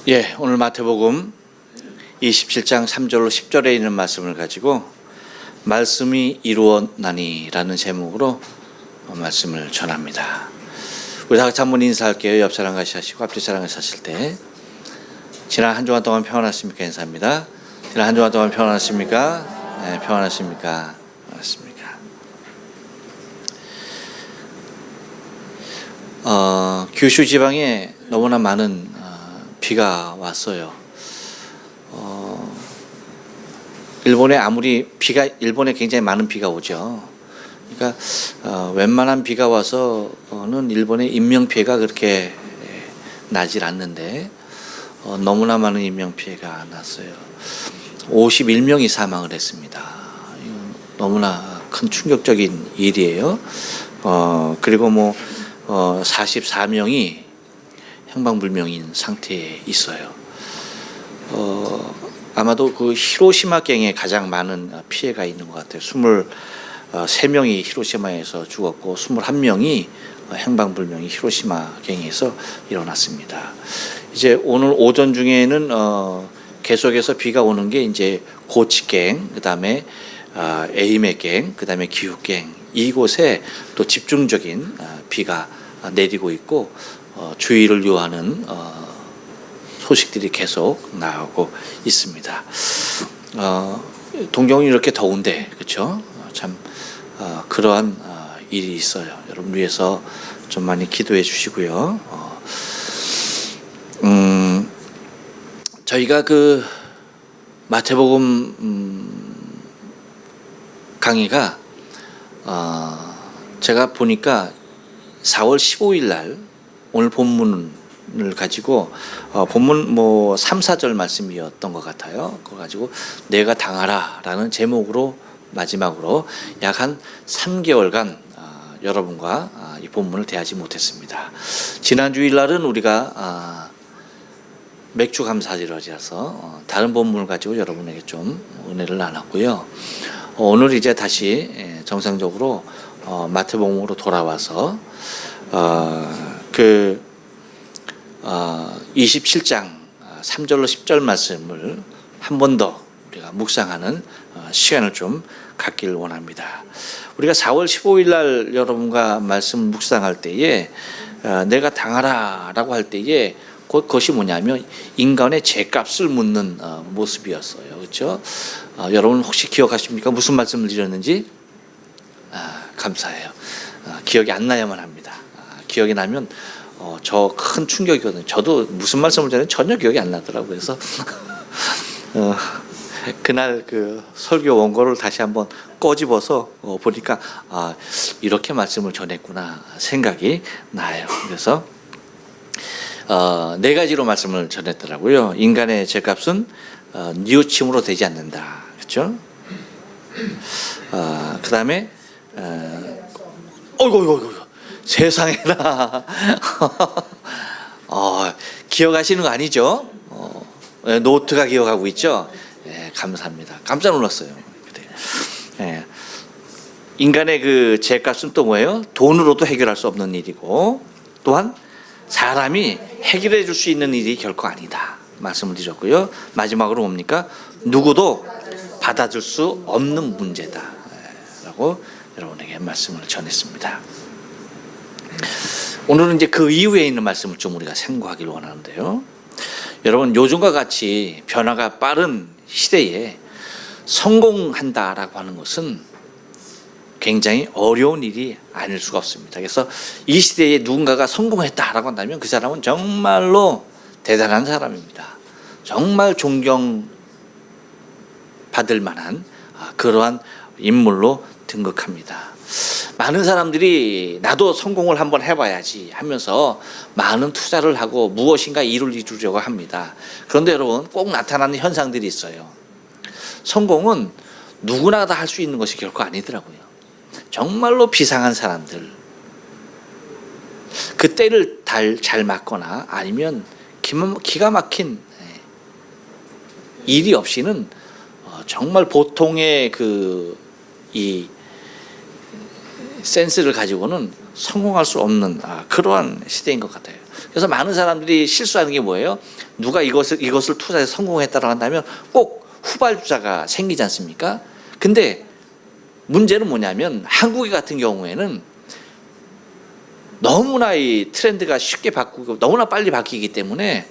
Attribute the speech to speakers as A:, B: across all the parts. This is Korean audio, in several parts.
A: 예, 오늘 마태복음 27장 3절로 10절에 있는 말씀을 가지고 말씀이 이루어나니라는 제목으로 말씀을 전합니다. 우리 다 같이 한번 인사할게요. 옆 사람 같이 하시고 앞뒤 사람 같이 하실 때 지난 한 주간 동안 평안하십니까? 인사합니다. 지난 한 주간 동안 평안하십니까? 네, 평안하십니까? 반갑습니다. 규슈 지방에 너무나 많은 비가 왔어요. 일본에 일본에 굉장히 많은 비가 오죠. 그러니까 웬만한 비가 와서는 일본의 인명 피해가 그렇게 나질 않는데 너무나 많은 인명 피해가 났어요. 51명이 사망을 했습니다. 너무나 큰 충격적인 일이에요. 그리고 44명이 행방불명인 상태에 있어요. 아마도 그 히로시마경에 가장 많은 피해가 있는 것 같아요. 23명이 히로시마에서 죽었고 21명이 행방불명이 히로시마경에서 일어났습니다. 이제 오늘 오전 중에는 계속해서 비가 오는 게 이제 고치경, 그다음에 에이메경, 그다음에 기후경, 이곳에 또 집중적인 비가 내리고 있고 주의를 요하는 소식들이 계속 나오고 있습니다. 동경은 이렇게 더운데, 그렇죠? 참 그러한 일이 있어요. 여러분 위해서 좀 많이 기도해 주시고요. 저희가 그 마태복음 강의가 제가 보니까 4월 15일 날 오늘 본문을 가지고 본문 3, 4절 말씀이었던 것 같아요. 그거 가지고 내가 당하라라는 제목으로 마지막으로 약 한 3개월간 여러분과 이 본문을 대하지 못했습니다. 지난 주일날은 우리가 맥주 감사절이라서 다른 본문을 가지고 여러분에게 좀 은혜를 나눴고요. 오늘 이제 다시 정상적으로 마태복음으로 돌아와서 27장 3절로 10절 말씀을 한 번 더 우리가 묵상하는 시간을 좀 갖길 원합니다. 우리가 4월 15일 날 여러분과 말씀 묵상할 때에 내가 당하라라고 할 때에 그것이 뭐냐면 인간의 죄값을 묻는 모습이었어요. 그렇죠? 여러분 혹시 기억하십니까? 무슨 말씀을 드렸는지? 감사해요. 기억이 안 나야만 합니다. 기억이 나면 저 큰 충격이거든요. 저도 무슨 말씀을 드렸는지 전혀 기억이 안 나더라고요. 그래서 그날 그 설교 원고를 다시 한번 꺼집어서 보니까 이렇게 말씀을 전했구나 생각이 나요. 그래서 네 가지로 말씀을 전했더라고요. 인간의 죄값은 뉘우침으로 되지 않는다. 그렇죠? 그 다음에 어이구 세상에나 기억하시는 거 아니죠? 노트가 기억하고 있죠? 네, 감사합니다. 깜짝 놀랐어요. 네. 인간의 그 죄값은 또 뭐예요? 돈으로도 해결할 수 없는 일이고 또한 사람이 해결해 줄 수 있는 일이 결코 아니다 말씀을 드렸고요. 마지막으로 뭡니까? 누구도 받아줄 수 없는 문제다 라고 여러분에게 말씀을 전했습니다. 오늘은 이제 그 이후에 있는 말씀을 좀 우리가 생각하기를 원하는데요. 여러분 요즘과 같이 변화가 빠른 시대에 성공한다라고 하는 것은 굉장히 어려운 일이 아닐 수가 없습니다. 그래서 이 시대에 누군가가 성공했다라고 한다면 그 사람은 정말로 대단한 사람입니다. 정말 존경받을 만한 그러한 인물로 등극합니다. 많은 사람들이 나도 성공을 한번 해봐야지 하면서 많은 투자를 하고 무엇인가 일을 이루려고 합니다. 그런데 여러분 꼭 나타나는 현상들이 있어요. 성공은 누구나 다 할 수 있는 것이 결코 아니더라고요. 정말로 비상한 사람들, 그 때를 잘 맞거나 아니면 기가 막힌 일이 없이는 정말 보통의 이 센스를 가지고는 성공할 수 없는 그러한 시대인 것 같아요. 그래서 많은 사람들이 실수하는 게 뭐예요? 누가 이것을 투자해서 성공했다고 한다면 꼭 후발주자가 생기지 않습니까? 근데 문제는 뭐냐면 한국 같은 경우에는 너무나 이 트렌드가 쉽게 바꾸고 너무나 빨리 바뀌기 때문에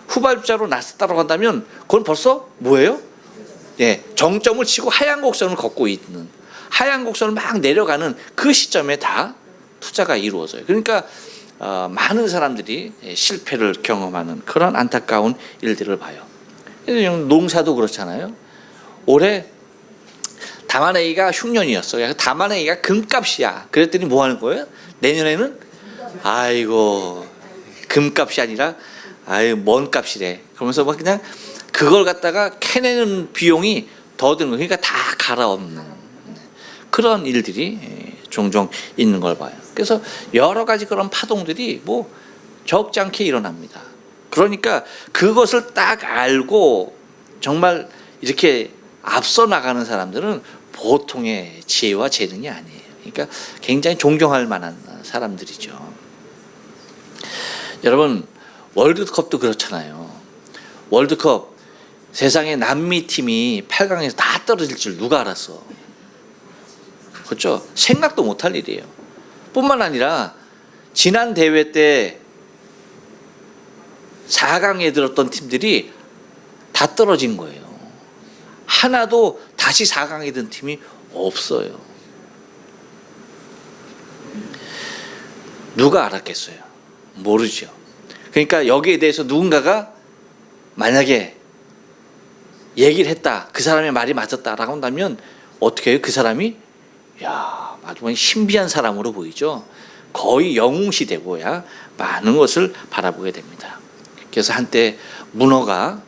A: 후발주자로 나섰다고 한다면 그건 벌써 뭐예요? 예, 정점을 치고 하얀 곡선을 걷고 있는, 하얀 곡선을 막 내려가는 그 시점에 다 투자가 이루어져요. 그러니까 많은 사람들이 실패를 경험하는 그런 안타까운 일들을 봐요. 농사도 그렇잖아요. 올해 담아내기가 흉년이었어요. 담아내기가 금값이야. 그랬더니 뭐 하는 거예요? 내년에는 아이고 금값이 아니라 아유 뭔 값이래. 그러면서 막 그냥 그걸 갖다가 캐내는 비용이 더 드는 거예요. 그러니까 다 갈아엎는 그런 일들이 종종 있는 걸 봐요. 그래서 여러 가지 그런 파동들이 뭐 적지 않게 일어납니다. 그러니까 그것을 딱 알고 정말 이렇게 앞서 나가는 사람들은 보통의 지혜와 재능이 아니에요. 그러니까 굉장히 존경할 만한 사람들이죠. 여러분 월드컵도 그렇잖아요. 월드컵 세상에 남미 팀이 8강에서 다 떨어질 줄 누가 알았어? 그렇죠? 생각도 못할 일이에요. 뿐만 아니라 지난 대회 때 4강에 들었던 팀들이 다 떨어진 거예요. 하나도 다시 4강에 든 팀이 없어요. 누가 알았겠어요? 모르죠. 그러니까 여기에 대해서 누군가가 만약에 얘기를 했다, 그 사람의 말이 맞았다라고 한다면 어떻게 해요? 그 사람이 야 아주 신비한 사람으로 보이죠. 거의 영웅시대고야 많은 것을 바라보게 됩니다. 그래서 한때 문어가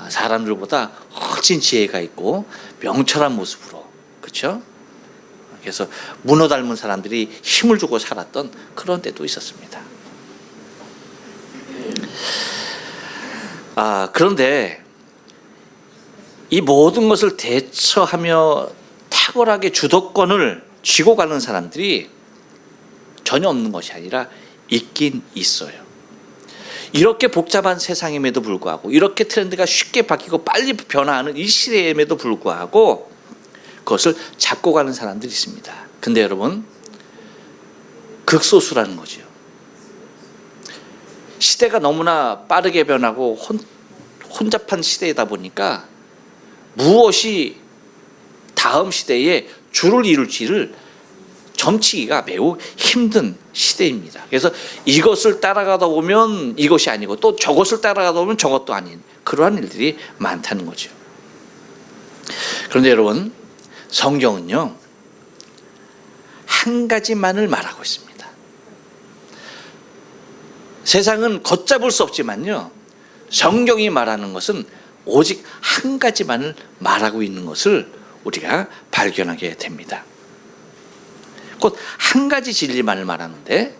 A: 사람들보다 훨씬 지혜가 있고 명철한 모습으로, 그렇죠? 그래서 문어 닮은 사람들이 힘을 주고 살았던 그런 때도 있었습니다. 그런데 이 모든 것을 대처하며 탁월하게 주도권을 쥐고 가는 사람들이 전혀 없는 것이 아니라 있긴 있어요. 이렇게 복잡한 세상임에도 불구하고, 이렇게 트렌드가 쉽게 바뀌고 빨리 변화하는 이 시대임에도 불구하고 그것을 잡고 가는 사람들이 있습니다. 근데 여러분, 극소수라는 거죠. 시대가 너무나 빠르게 변하고 혼잡한 시대이다 보니까 무엇이 다음 시대에 줄을 이룰지를 점치기가 매우 힘든 시대입니다. 그래서 이것을 따라가다 보면 이것이 아니고 또 저것을 따라가다 보면 저것도 아닌 그러한 일들이 많다는 거죠. 그런데 여러분, 성경은요 한 가지만을 말하고 있습니다. 세상은 걷잡을 수 없지만요, 성경이 말하는 것은 오직 한 가지만을 말하고 있는 것을 우리가 발견하게 됩니다. 곧 한 가지 진리만을 말하는데,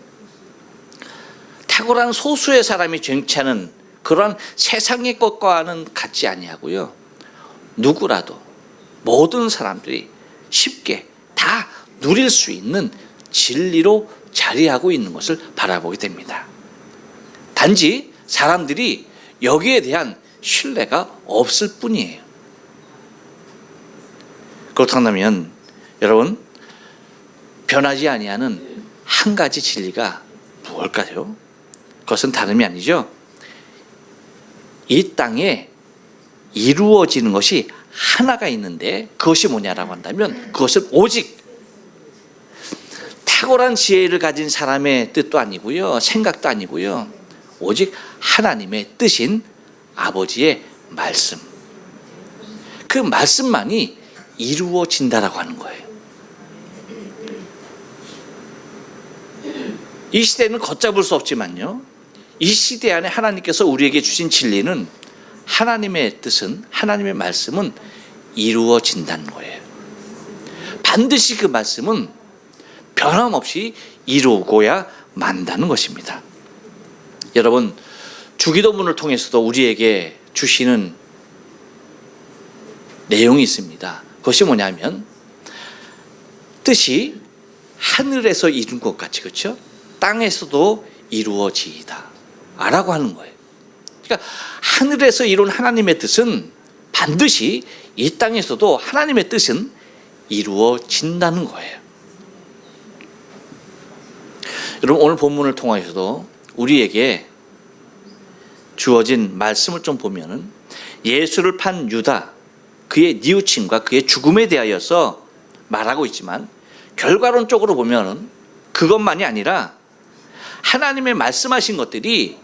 A: 탁월한 소수의 사람이 쟁취하는 그러한 세상의 것과는 같지 아니하고요, 누구라도 모든 사람들이 쉽게 다 누릴 수 있는 진리로 자리하고 있는 것을 바라보게 됩니다. 단지 사람들이 여기에 대한 신뢰가 없을 뿐이에요. 그렇다면 여러분, 변하지 아니하는 한 가지 진리가 무엇일까요? 그것은 다름이 아니죠. 이 땅에 이루어지는 것이 하나가 있는데 그것이 뭐냐라고 한다면 그것은 오직 탁월한 지혜를 가진 사람의 뜻도 아니고요, 생각도 아니고요, 오직 하나님의 뜻인 아버지의 말씀, 그 말씀만이 이루어진다라고 하는 거예요. 이 시대는 걷잡을 수 없지만요, 이 시대 안에 하나님께서 우리에게 주신 진리는, 하나님의 뜻은, 하나님의 말씀은 이루어진다는 거예요. 반드시 그 말씀은 변함없이 이루고야 만다는 것입니다. 여러분, 주기도문을 통해서도 우리에게 주시는 내용이 있습니다. 그것이 뭐냐면, 뜻이 하늘에서 이룬 것 같이, 그렇죠? 땅에서도 이루어지이다 라고 하는 거예요. 그러니까 하늘에서 이룬 하나님의 뜻은 반드시 이 땅에서도 하나님의 뜻은 이루어진다는 거예요. 여러분, 오늘 본문을 통하여서도 우리에게 주어진 말씀을 좀 보면은 예수를 판 유다, 그의 뉘우침과 그의 죽음에 대하여서 말하고 있지만 결과론적으로 보면은 그것만이 아니라 하나님의 말씀하신 것들이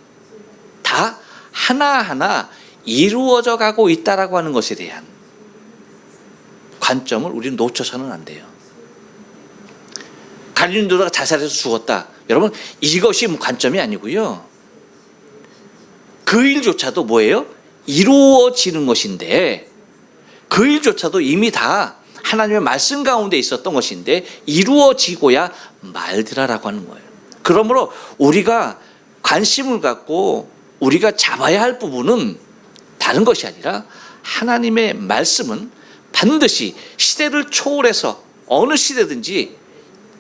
A: 다 하나하나 이루어져 가고 있다라고 하는 것에 대한 관점을 우리는 놓쳐서는 안 돼요. 갈릴리 누다가 자살해서 죽었다. 여러분, 이것이 관점이 아니고요. 그 일조차도 뭐예요? 이루어지는 것인데, 그 일조차도 이미 다 하나님의 말씀 가운데 있었던 것인데 이루어지고야 말더라라고 하는 거예요. 그러므로 우리가 관심을 갖고 우리가 잡아야 할 부분은 다른 것이 아니라 하나님의 말씀은 반드시 시대를 초월해서 어느 시대든지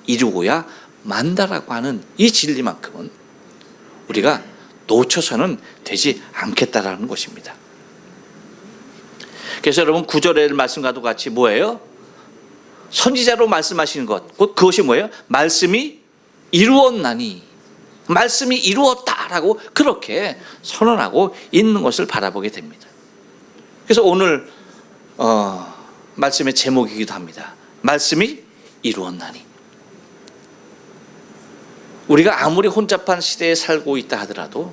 A: 이루고야 만다라고 하는 이 진리만큼은 우리가 놓쳐서는 되지 않겠다라는 것입니다. 그래서 여러분, 9절의 말씀과도 같이 뭐예요? 선지자로 말씀하시는 것, 그것이 뭐예요? 말씀이 이루었나니, 말씀이 이루었다라고 그렇게 선언하고 있는 것을 바라보게 됩니다. 그래서 오늘 말씀의 제목이기도 합니다. 말씀이 이루었나니. 우리가 아무리 혼잡한 시대에 살고 있다 하더라도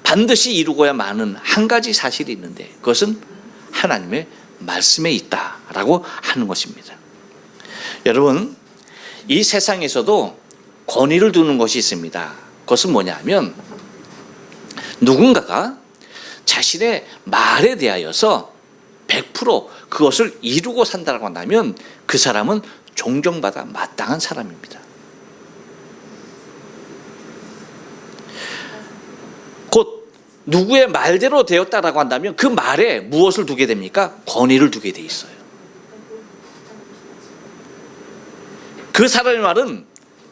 A: 반드시 이루고야 마는 한 가지 사실이 있는데 그것은 하나님의 말씀에 있다라고 하는 것입니다. 여러분, 이 세상에서도 권위를 두는 것이 있습니다. 그것은 뭐냐면 누군가가 자신의 말에 대하여서 100% 그것을 이루고 산다고 한다면 그 사람은 존경받아 마땅한 사람입니다. 곧 누구의 말대로 되었다라고 한다면 그 말에 무엇을 두게 됩니까? 권위를 두게 돼 있어요. 그 사람의 말은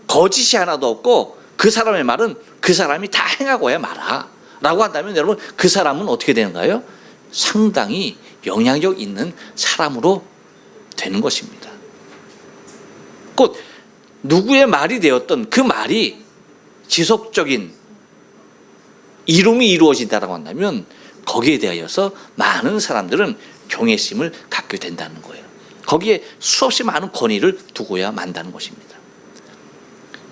A: 거짓이 하나도 없고 그 사람의 말은 그 사람이 다 행하고야 말아 라고 한다면 여러분, 그 사람은 어떻게 되는가요? 상당히 영향력 있는 사람으로 되는 것입니다. 곧 누구의 말이 되었던 그 말이 지속적인 이룸이 이루어진다라고 한다면 거기에 대하여서 많은 사람들은 경외심을 갖게 된다는 거예요. 거기에 수없이 많은 권위를 두고야 만다는 것입니다.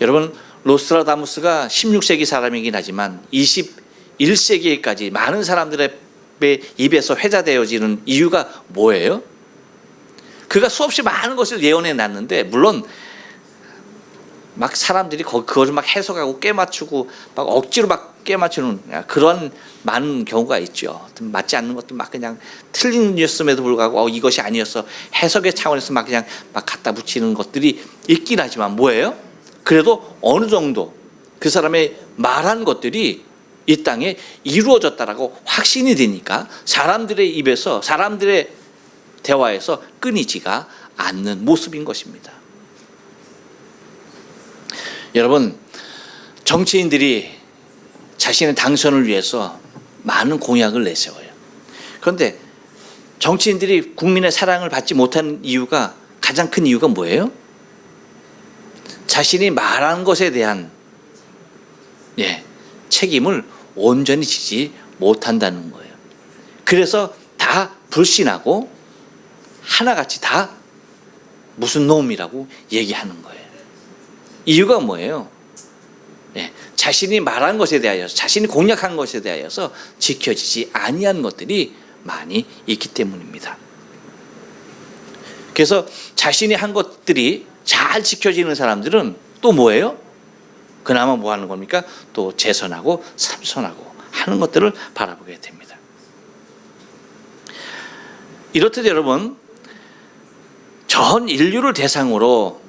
A: 여러분, 노스트라다무스가 16세기 사람이긴 하지만 21세기까지 많은 사람들의 입에서 회자되어지는 이유가 뭐예요? 그가 수없이 많은 것을 예언해 놨는데 물론 막 사람들이 그것을 막 해석하고 깨맞추고 막 억지로 막 깨맞추는 그런 많은 경우가 있죠. 맞지 않는 것도 막 그냥 틀린 뉴스임에도 불구하고 이것이 아니었어 해석의 차원에서 막 그냥 막 갖다 붙이는 것들이 있긴 하지만 뭐예요? 그래도 어느 정도 그 사람의 말한 것들이 이 땅에 이루어졌다라고 확신이 되니까 사람들의 입에서 사람들의 대화에서 끊이지가 않는 모습인 것입니다. 여러분, 정치인들이 자신의 당선을 위해서 많은 공약을 내세워요. 그런데 정치인들이 국민의 사랑을 받지 못하는 이유가, 가장 큰 이유가 뭐예요? 자신이 말한 것에 대한 책임을 온전히 지지 못한다는 거예요. 그래서 다 불신하고 하나같이 다 무슨 놈이라고 얘기하는 거예요. 이유가 뭐예요? 자신이 말한 것에 대하여서, 자신이 공약한 것에 대하여서 지켜지지 아니한 것들이 많이 있기 때문입니다. 그래서 자신이 한 것들이 잘 지켜지는 사람들은 또 뭐예요? 그나마 뭐 하는 겁니까? 또 제선하고 삼선하고 하는 것들을 바라보게 됩니다. 이렇듯 여러분, 전 인류를 대상으로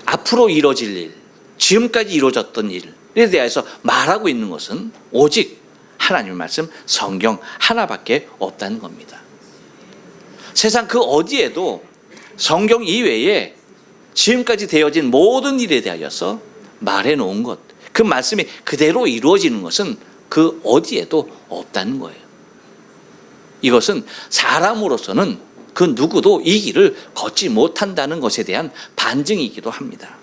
A: 앞으로 이루어질 일, 지금까지 이루어졌던 일에 대해서 말하고 있는 것은 오직 하나님의 말씀, 성경 하나밖에 없다는 겁니다. 세상 그 어디에도 성경 이외에 지금까지 되어진 모든 일에 대하여서 말해 놓은 것, 그 말씀이 그대로 이루어지는 것은 그 어디에도 없다는 거예요. 이것은 사람으로서는 그 누구도 이 길을 걷지 못한다는 것에 대한 반증이기도 합니다.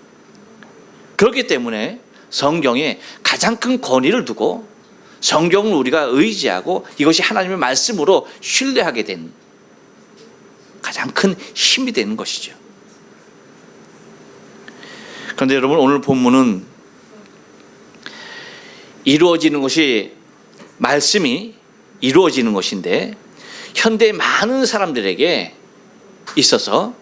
A: 그렇기 때문에 성경에 가장 큰 권위를 두고 성경을 우리가 의지하고 이것이 하나님의 말씀으로 신뢰하게 된 가장 큰 힘이 되는 것이죠. 그런데 여러분, 오늘 본문은 이루어지는 것이, 말씀이 이루어지는 것인데 현대의 많은 사람들에게 있어서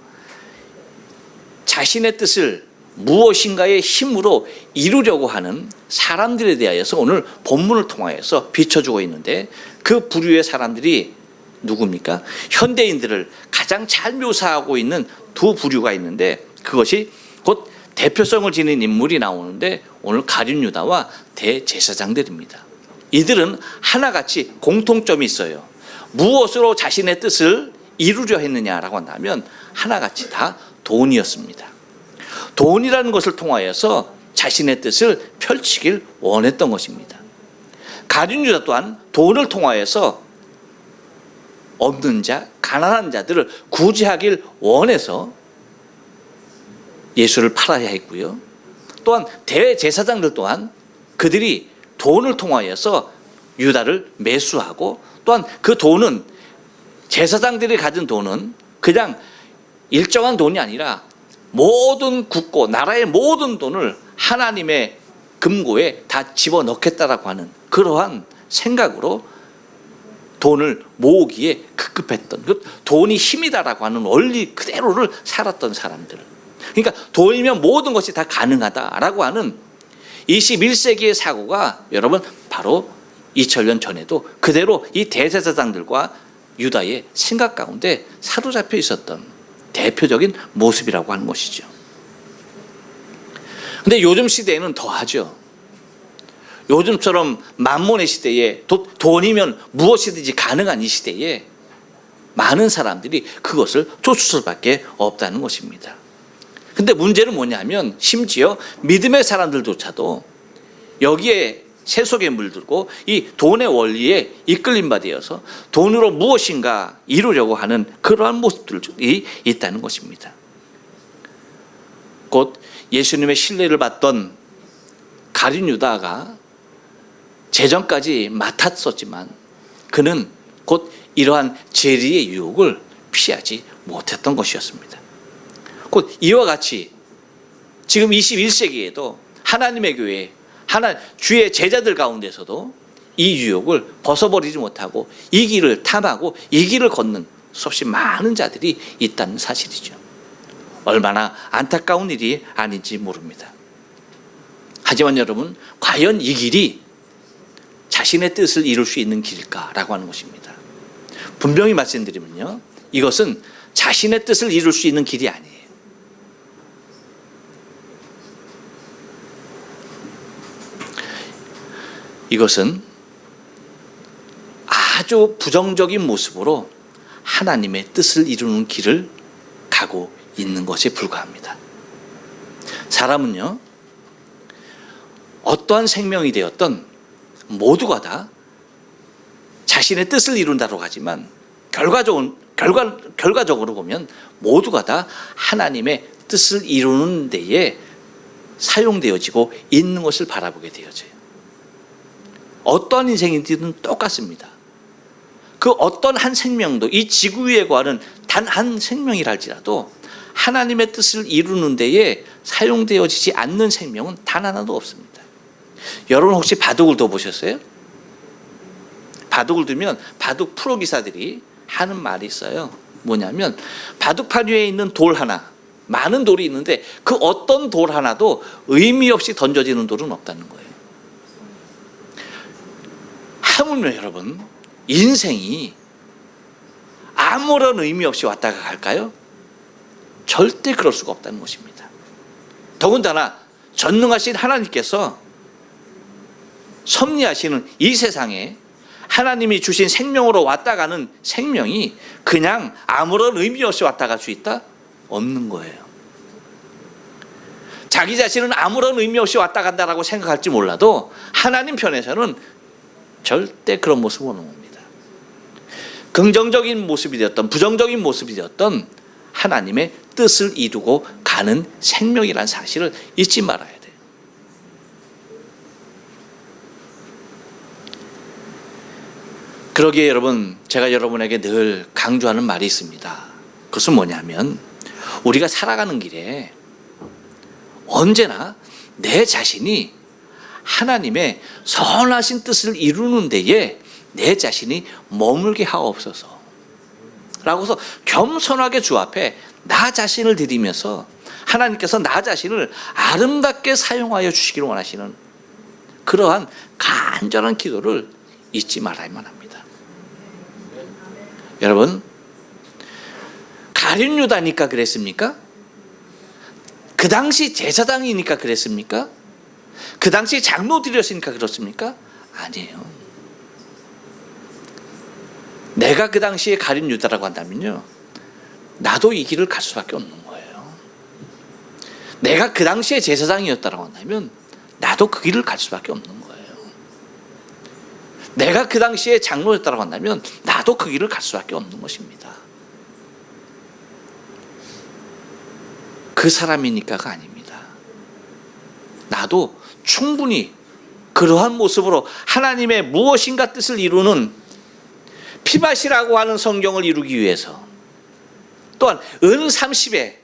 A: 자신의 뜻을 무엇인가의 힘으로 이루려고 하는 사람들에 대하여서 오늘 본문을 통하여서 비춰주고 있는데, 그 부류의 사람들이 누굽니까? 현대인들을 가장 잘 묘사하고 있는 두 부류가 있는데, 그것이 곧 대표성을 지닌 인물이 나오는데 오늘 가룟 유다와 대제사장들입니다. 이들은 하나같이 공통점이 있어요. 무엇으로 자신의 뜻을 이루려 했느냐라고 한다면 하나같이 다 돈이었습니다. 돈이라는 것을 통하여서 자신의 뜻을 펼치길 원했던 것입니다. 가룟 유다 또한 돈을 통하여서 없는 자, 가난한 자들을 구제하길 원해서 예수를 팔아야 했고요. 또한 대제사장들 또한 그들이 돈을 통하여서 유다를 매수하고, 또한 그 돈은, 제사장들이 가진 돈은 그냥 일정한 돈이 아니라 모든 국고, 나라의 모든 돈을 하나님의 금고에 다 집어넣겠다라고 하는 그러한 생각으로 돈을 모으기에 급급했던, 그 돈이 힘이다라고 하는 원리 그대로를 살았던 사람들. 그러니까 돈이면 모든 것이 다 가능하다라고 하는 21세기의 사고가 여러분 바로 2000년 전에도 그대로 이 대제사장들과 유다의 생각 가운데 사로잡혀 있었던 대표적인 모습이라고 하는 것이죠. 근데 요즘 시대에는 더하죠. 요즘처럼 만몬의 시대에 돈이면 무엇이든지 가능한 이 시대에 많은 사람들이 그것을 쫓을 수밖에 없다는 것입니다. 근데 문제는 뭐냐면 심지어 믿음의 사람들조차도 여기에 세속에 물들고 이 돈의 원리에 이끌림 받아서 돈으로 무엇인가 이루려고 하는 그러한 모습들이 있다는 것입니다. 곧 예수님의 신뢰를 받던 가룟 유다가 재정까지 맡았었지만 그는 곧 이러한 재리의 유혹을 피하지 못했던 것이었습니다. 곧 이와 같이 지금 21세기에도 하나님의 교회, 주의 제자들 가운데서도 이 유혹을 벗어버리지 못하고 이 길을 탐하고 이 길을 걷는 수없이 많은 자들이 있다는 사실이죠. 얼마나 안타까운 일이 아닌지 모릅니다. 하지만 여러분, 과연 이 길이 자신의 뜻을 이룰 수 있는 길일까라고 하는 것입니다. 분명히 말씀드리면요, 이것은 자신의 뜻을 이룰 수 있는 길이 아니에요. 이것은 아주 부정적인 모습으로 하나님의 뜻을 이루는 길을 가고 있는 것에 불과합니다. 사람은요, 어떠한 생명이 되었던 모두가 다 자신의 뜻을 이룬다고 하지만 결과적으로 보면 모두가 다 하나님의 뜻을 이루는 데에 사용되어지고 있는 것을 바라보게 되어져요. 어떠한 인생이든 똑같습니다. 그 어떤 한 생명도, 이 지구 위에 거하는 단 한 생명이라 할지라도 하나님의 뜻을 이루는 데에 사용되어지지 않는 생명은 단 하나도 없습니다. 여러분 혹시 바둑을 둬보셨어요? 바둑을 두면 바둑 프로 기사들이 하는 말이 있어요. 뭐냐면 바둑판 위에 있는 돌 하나, 많은 돌이 있는데 그 어떤 돌 하나도 의미 없이 던져지는 돌은 없다는 거예요. 하물며 여러분, 인생이 아무런 의미 없이 왔다가 갈까요? 절대 그럴 수가 없다는 것입니다. 더군다나 전능하신 하나님께서 섭리하시는 이 세상에 하나님이 주신 생명으로 왔다 가는 생명이 그냥 아무런 의미 없이 왔다 갈 수 있다? 없는 거예요. 자기 자신은 아무런 의미 없이 왔다 간다라고 생각할지 몰라도 하나님 편에서는 절대 그런 모습은 없는 겁니다. 긍정적인 모습이 되었던 부정적인 모습이 되었던 하나님의 뜻을 이루고 가는 생명이라는 사실을 잊지 말아야 돼요. 그러기에 여러분, 제가 여러분에게 늘 강조하는 말이 있습니다. 그것은 뭐냐면 우리가 살아가는 길에 언제나 내 자신이 하나님의 선하신 뜻을 이루는 데에 내 자신이 머물게 하옵소서 라고서 겸손하게 주 앞에 나 자신을 드리면서 하나님께서 나 자신을 아름답게 사용하여 주시기를 원하시는 그러한 간절한 기도를 잊지 말아야만 합니다. 여러분, 가룟 유다니까 그랬습니까? 그 당시 제사장이니까 그랬습니까? 그 당시 장로들이었으니까 그렇습니까? 아니에요. 내가 그 당시에 가룟 유다라고 한다면요, 나도 이 길을 갈 수밖에 없는 거예요. 내가 그 당시에 제사장이었다라고 한다면 나도 그 길을 갈 수밖에 없는 거예요. 내가 그 당시에 장로였다고 한다면 나도 그 길을 갈 수밖에 없는 것입니다. 그 사람이니까가 아닙니다. 나도 충분히 그러한 모습으로 하나님의 무엇인가 뜻을 이루는 피맛이라고 하는 성경을 이루기 위해서, 또한 은 30에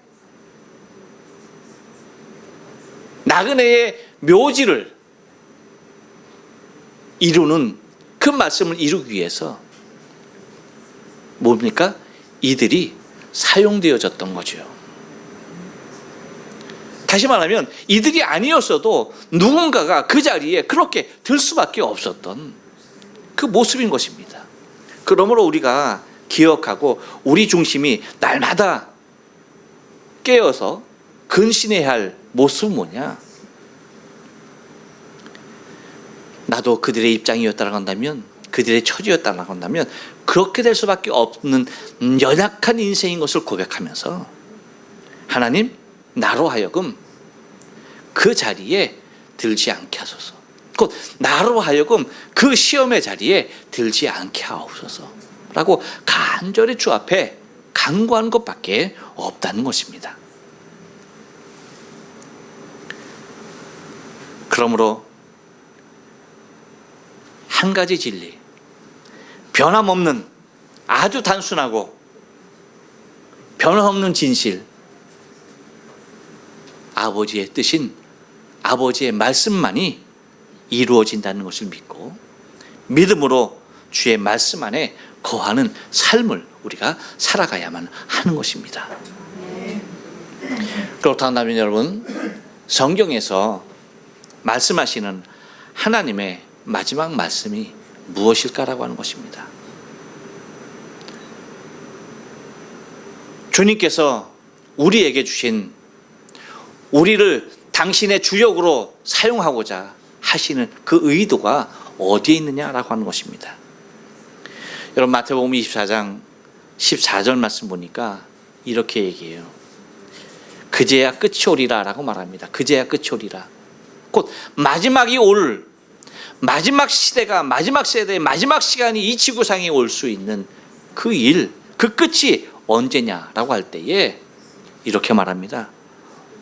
A: 나그네의 묘지를 이루는 그 말씀을 이루기 위해서 뭡니까? 이들이 사용되어졌던 거죠. 다시 말하면 이들이 아니었어도 누군가가 그 자리에 그렇게 들 수밖에 없었던 그 모습인 것입니다. 그러므로 우리가 기억하고 우리 중심이 날마다 깨어서 근신해야 할 모습은 뭐냐? 나도 그들의 입장이었다고 한다면, 그들의 처지였다고 한다면 그렇게 될 수밖에 없는 연약한 인생인 것을 고백하면서 하나님, 나로 하여금 그 자리에 들지 않게 하소서. 곧 나로 하여금 그 시험의 자리에 들지 않게 하옵소서 라고 간절히 주 앞에 간구하는 것밖에 없다는 것입니다. 그러므로 한 가지 진리, 변함없는 아주 단순하고 변함없는 진실, 아버지의 뜻인 아버지의 말씀만이 이루어진다는 것을 믿고 믿음으로 주의 말씀 안에 거하는 삶을 우리가 살아가야만 하는 것입니다. 그렇다면 여러분, 성경에서 말씀하시는 하나님의 마지막 말씀이 무엇일까라고 하는 것입니다. 주님께서 우리에게 주신, 우리를 당신의 주역으로 사용하고자 하시는 그 의도가 어디에 있느냐라고 하는 것입니다. 여러분, 마태복음 24장 14절 말씀 보니까 이렇게 얘기해요. 그제야 끝이 오리라 라고 말합니다. 그제야 끝이 오리라. 곧 마지막이 올, 마지막 시대가, 마지막 세대의 마지막 시간이 이 지구상에 올 수 있는 그 일, 그 끝이 언제냐라고 할 때에 이렇게 말합니다.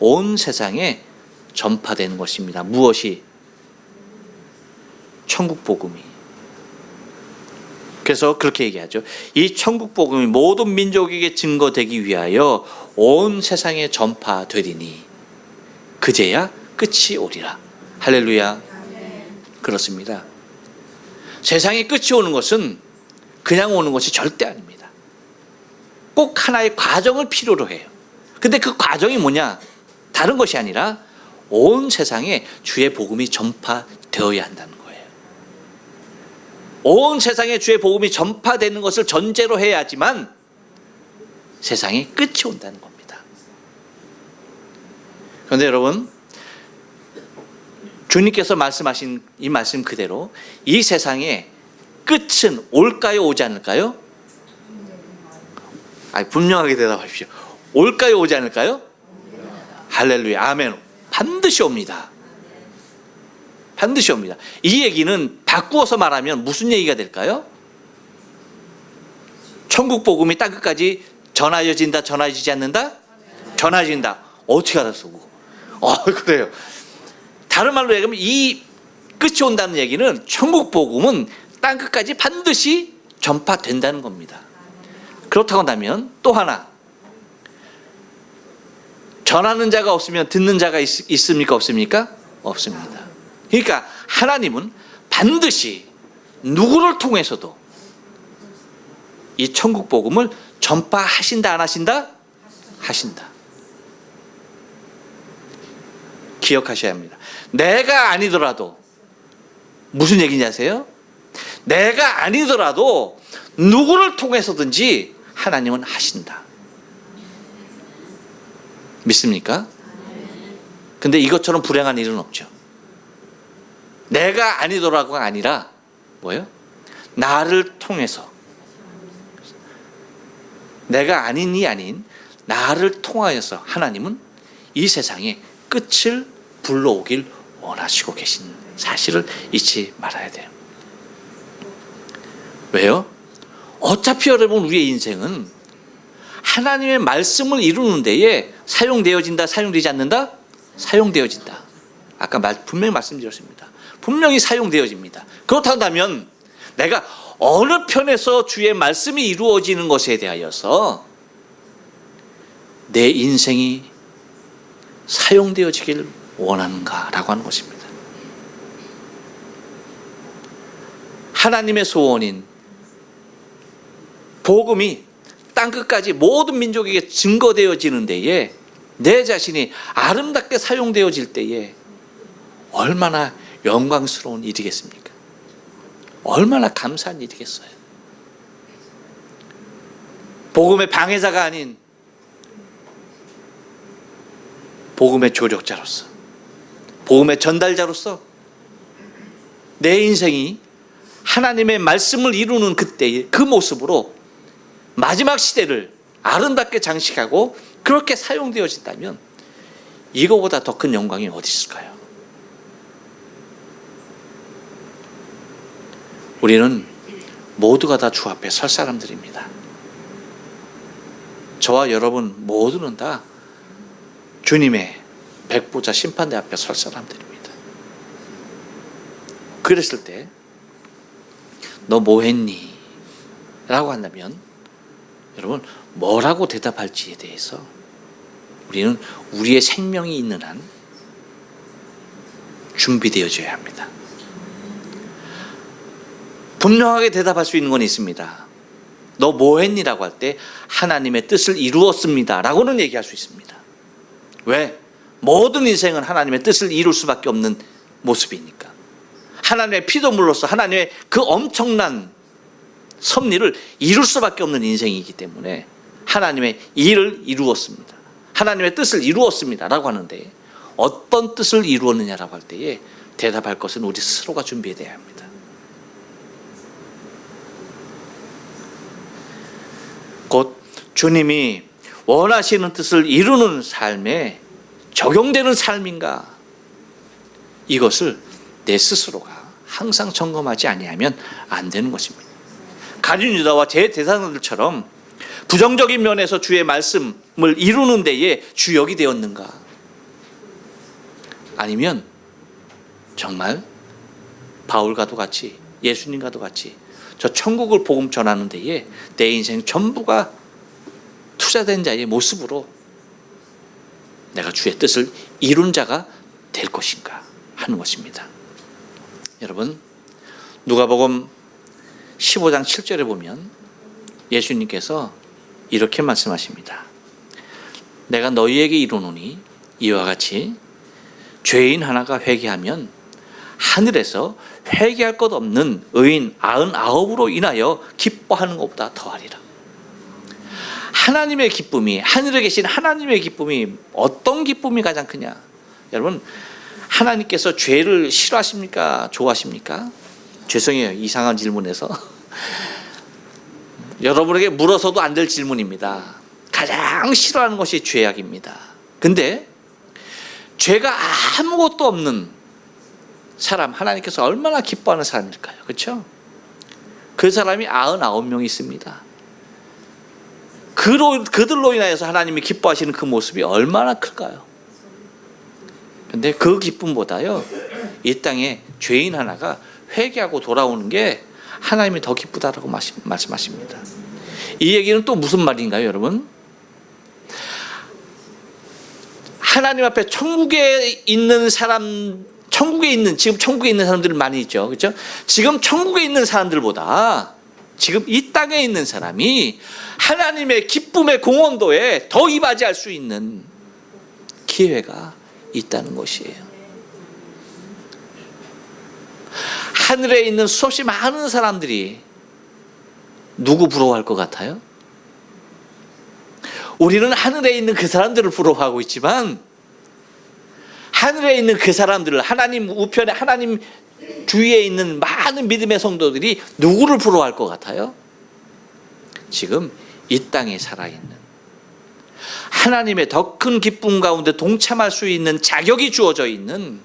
A: 온 세상에 전파되는 것입니다. 무엇이? 천국 복음이. 그래서 그렇게 얘기하죠. 이 천국 복음이 모든 민족에게 증거되기 위하여 온 세상에 전파되리니 그제야 끝이 오리라. 할렐루야. 그렇습니다. 세상에 끝이 오는 것은 그냥 오는 것이 절대 아닙니다. 꼭 하나의 과정을 필요로 해요. 근데 그 과정이 뭐냐? 다른 것이 아니라 온 세상에 주의 복음이 전파되어야 한다는 거예요. 온 세상에 주의 복음이 전파되는 것을 전제로 해야지만 세상에 끝이 온다는 겁니다. 그런데 여러분, 주님께서 말씀하신 이 말씀 그대로 이 세상에 끝은 올까요, 오지 않을까요? 분명하게 대답하십시오. 올까요, 오지 않을까요? 할렐루야, 아멘. 반드시 옵니다. 반드시 옵니다. 이 얘기는 바꾸어서 말하면 무슨 얘기가 될까요? 천국 복음이 땅끝까지 전하여진다, 전하여지지 않는다? 전하여진다. 어떻게 알았어? 그래요. 다른 말로 얘기하면 이 끝이 온다는 얘기는 천국 복음은 땅끝까지 반드시 전파된다는 겁니다. 그렇다고 한다면 또 하나, 전하는 자가 없으면 듣는 자가 있습니까? 없습니까? 없습니다. 그러니까 하나님은 반드시 누구를 통해서도 이 천국 복음을 전파하신다, 안 하신다? 하신다. 기억하셔야 합니다. 내가 아니더라도, 무슨 얘기인지 아세요? 내가 아니더라도 누구를 통해서든지 하나님은 하신다. 믿습니까? 근데 이것처럼 불행한 일은 없죠. 내가 아니더라고가 아니라 뭐예요? 나를 통해서, 내가 아닌이 아닌 나를 통하여서 하나님은 이 세상에 끝을 불러오길 원하시고 계신 사실을 잊지 말아야 돼요. 왜요? 어차피 여러분, 우리의 인생은 하나님의 말씀을 이루는 데에 사용되어진다, 사용되지 않는다? 사용되어진다. 아까 분명히 말씀드렸습니다. 분명히 사용되어집니다. 그렇다면 내가 어느 편에서 주의 말씀이 이루어지는 것에 대하여서 내 인생이 사용되어지길 원하는가라고 하는 것입니다. 하나님의 소원인 복음이 땅끝까지 모든 민족에게 증거되어지는 데에 내 자신이 아름답게 사용되어질 때에 얼마나 영광스러운 일이겠습니까? 얼마나 감사한 일이겠어요. 복음의 방해자가 아닌 복음의 조력자로서, 복음의 전달자로서 내 인생이 하나님의 말씀을 이루는 그때의 그 모습으로 마지막 시대를 아름답게 장식하고 그렇게 사용되어진다면 이거보다 더 큰 영광이 어디 있을까요? 우리는 모두가 다 주 앞에 설 사람들입니다. 저와 여러분 모두는 다 주님의 백보자 심판대 앞에 설 사람들입니다. 그랬을 때 너 뭐 했니? 라고 한다면 여러분 뭐라고 대답할지에 대해서 우리는 우리의 생명이 있는 한 준비되어져야 합니다. 분명하게 대답할 수 있는 건 있습니다. 너 뭐 했니? 라고 할 때 하나님의 뜻을 이루었습니다 라고는 얘기할 수 있습니다. 왜? 모든 인생은 하나님의 뜻을 이룰 수밖에 없는 모습이니까. 하나님의 피조물로서 하나님의 그 엄청난 섭리를 이룰 수밖에 없는 인생이기 때문에 하나님의 일을 이루었습니다, 하나님의 뜻을 이루었습니다 라고 하는데, 어떤 뜻을 이루었느냐라고 할 때에 대답할 것은 우리 스스로가 준비해야 합니다. 곧 주님이 원하시는 뜻을 이루는 삶에 적용되는 삶인가, 이것을 내 스스로가 항상 점검하지 아니하면 안 되는 것입니다. 가룟 유다와 제 대상들처럼 부정적인 면에서 주의 말씀을 이루는 데에 주역이 되었는가, 아니면 정말 바울과도 같이, 예수님과도 같이 저 천국을 복음 전하는 데에 내 인생 전부가 투자된 자의 모습으로 내가 주의 뜻을 이룬 자가 될 것인가 하는 것입니다. 여러분, 누가복음 15장 7절에 보면 예수님께서 이렇게 말씀하십니다. 내가 너희에게 이르노니 이와 같이 죄인 하나가 회개하면 하늘에서 회개할 것 없는 의인 99으로 인하여 기뻐하는 것보다 더하리라. 하나님의 기쁨이, 하늘에 계신 하나님의 기쁨이 어떤 기쁨이 가장 크냐? 여러분, 하나님께서 죄를 싫어하십니까? 좋아하십니까? 죄송해요, 이상한 질문에서 여러분에게 물어서도 안 될 질문입니다. 가장 싫어하는 것이 죄악입니다. 근데 죄가 아무것도 없는 사람, 하나님께서 얼마나 기뻐하는 사람일까요? 그렇죠? 그 사람이 99명이 있습니다. 그들로 인하여서 하나님이 기뻐하시는 그 모습이 얼마나 클까요? 근데 그 기쁨보다요, 이 땅에 죄인 하나가 회개하고 돌아오는 게 하나님이 더 기쁘다라고 말씀하십니다. 이 얘기는 또 무슨 말인가요, 여러분? 하나님 앞에 천국에 있는 사람, 지금 천국에 있는 사람들은 많이 있죠. 그렇죠? 지금 천국에 있는 사람들보다 지금 이 땅에 있는 사람이 하나님의 기쁨의 공헌도에 더 이바지할 수 있는 기회가 있다는 것이에요. 하늘에 있는 수없이 많은 사람들이 누구 부러워할 것 같아요? 우리는 하늘에 있는 그 사람들을 부러워하고 있지만, 하늘에 있는 그 사람들을, 하나님 우편에, 하나님 주위에 있는 많은 믿음의 성도들이 누구를 부러워할 것 같아요? 지금 이 땅에 살아있는, 하나님의 더 큰 기쁨 가운데 동참할 수 있는 자격이 주어져 있는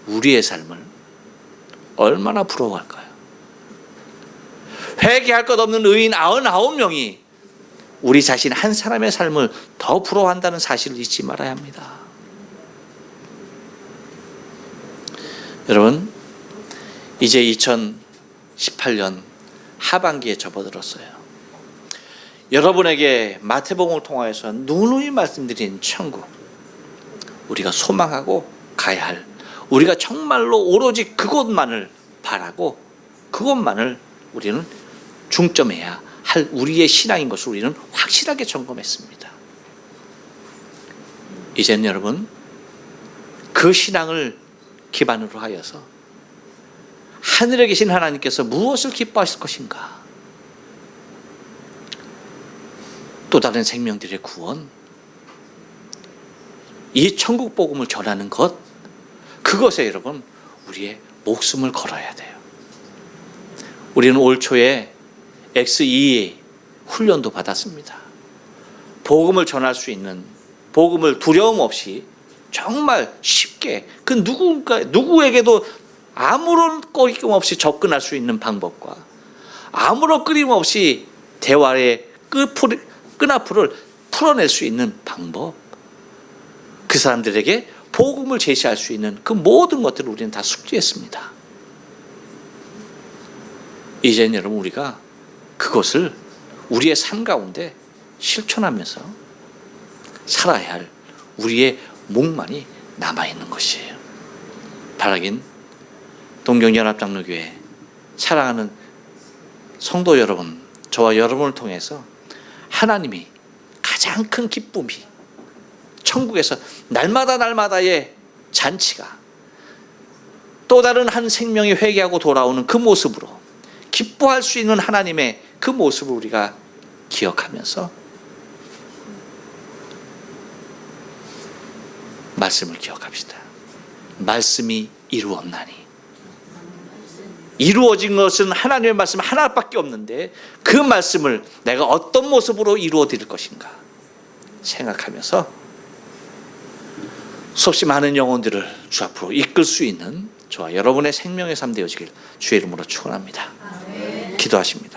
A: 우리의 삶을 얼마나 부러워할까요? 회개할 것 없는 의인 99명이 우리 자신 한 사람의 삶을 더 부러워한다는 사실을 잊지 말아야 합니다. 여러분, 이제 2018년 하반기에 접어들었어요. 여러분에게 마태복음을 통하여서 누누이 말씀드린 천국, 우리가 소망하고 가야 할, 우리가 정말로 오로지 그것만을 바라고 그것만을 우리는 중점해야 할 우리의 신앙인 것을 우리는 확실하게 점검했습니다. 이제는 여러분, 그 신앙을 기반으로 하여서 하늘에 계신 하나님께서 무엇을 기뻐하실 것인가, 또 다른 생명들의 구원, 이 천국 복음을 전하는 것, 그것에 여러분 우리의 목숨을 걸어야 돼요. 우리는 올 초에 X2 훈련도 받았습니다. 복음을 전할 수 있는, 복음을 두려움 없이 정말 쉽게 그 누구에게도 아무런 꺼리낌 없이 접근할 수 있는 방법과 아무런 끊임 없이 대화의 끈앞을 풀어낼 수 있는 방법, 그 사람들에게 복음을 제시할 수 있는 그 모든 것들을 우리는 다 숙지했습니다. 이제는 여러분, 우리가 그것을 우리의 삶 가운데 실천하면서 살아야 할 우리의 목만이 남아있는 것이에요. 바라긴 동경연합장로교회 사랑하는 성도 여러분, 저와 여러분을 통해서 하나님이 가장 큰 기쁨이, 천국에서 날마다의 잔치가 또 다른 한 생명이 회개하고 돌아오는 그 모습으로 기뻐할 수 있는 하나님의 그 모습을 우리가 기억하면서 말씀을 기억합시다. 말씀이 이루었나니, 이루어진 것은 하나님의 말씀 하나밖에 없는데 그 말씀을 내가 어떤 모습으로 이루어 드릴 것인가 생각하면서 수없이 많은 영혼들을 주 앞으로 이끌 수 있는 저와 여러분의 생명의 삶 되어지길 주의 이름으로 축원합니다. 기도하십니다.